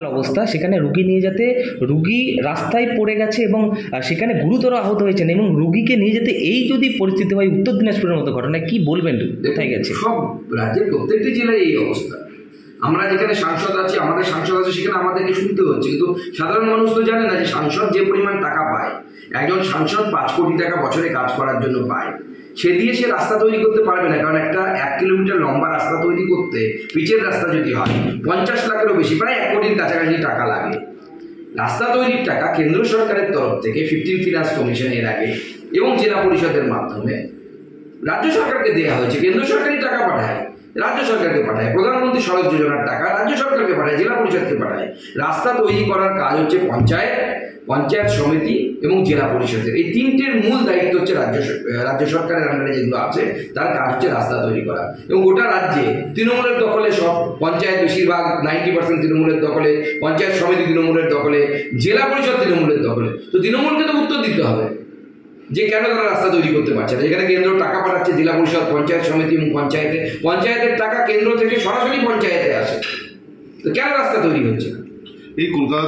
অবস্থা, সেখানে রুগী নিয়ে যেতে রুগী রাস্তায় পড়ে গেছে এবং সেখানে গুরুতর আহত হয়েছেন, এবং রুগীকে নিয়ে যেতে এই যদি পরিস্থিতি হয় উত্তর দিনাজপুরের মতো ঘটনা, কি বলবেন? কোথায় গেছে? সব রাজ্যের প্রত্যেকটি জেলায় এই অবস্থা। আমরা যেখানে সাংসদ আছি, আমাদের সাংসদ আছে, সেখানে আমাদেরকে শুনতে হচ্ছে, কিন্তু সাধারণ মানুষ তো জানে না যে সাংসদ যে পরিমাণ টাকা পায়, একজন সাংসদ 5 কোটি টাকা বছরে কাজ করার জন্য পায়, সে দিয়ে সে রাস্তা তৈরি করতে পারবে না। কারণ একটা 1 কিলোমিটার লম্বা রাস্তা তৈরি করতে, পিচের রাস্তা যদি হয়, 50 লাখেরও বেশি, প্রায় 1 কোটির কাছাকাছি টাকা লাগে। রাস্তা তৈরির টাকা কেন্দ্র সরকারের তরফ থেকে 15 ফিনান্স কমিশন এর আগে এবং জেলা পরিষদের মাধ্যমে রাজ্য সরকারকে দেওয়া হয়েছে। কেন্দ্র সরকারই টাকা পাঠায়, রাজ্য সরকারকে পাঠায়, প্রধানমন্ত্রী সড়ক যোজনার টাকা রাজ্য সরকারকে পাঠায়, জেলা পরিষদকে পাঠায়। রাস্তা তৈরি করার কাজ হচ্ছে পঞ্চায়েত সমিতি এবং জেলা পরিষদের। এই তিনটের মূল দায়িত্ব হচ্ছে রাজ্য সরকারের আন্ডারে যেগুলো আছে তার কাজ হচ্ছে রাস্তা তৈরি করা। এবং গোটা রাজ্যে তৃণমূলের দখলে সব পঞ্চায়েত, বেশিরভাগ 90% তৃণমূলের দখলে, পঞ্চায়েত সমিতি তৃণমূলের দখলে, জেলা পরিষদ তৃণমূলের দখলে। তো তৃণমূলকে তো উত্তর দিতে হবে যে কেন তারা রাস্তা তৈরি করতে পারছে না। যেখানে কেন্দ্র টাকা পাঠাচ্ছে জেলা পরিষদ, পঞ্চায়েত সমিতি এবং পঞ্চায়েতের টাকা কেন্দ্র থেকে সরাসরি পঞ্চায়েতে আসে, তো কেন রাস্তা তৈরি হচ্ছে না? এই কলকাতা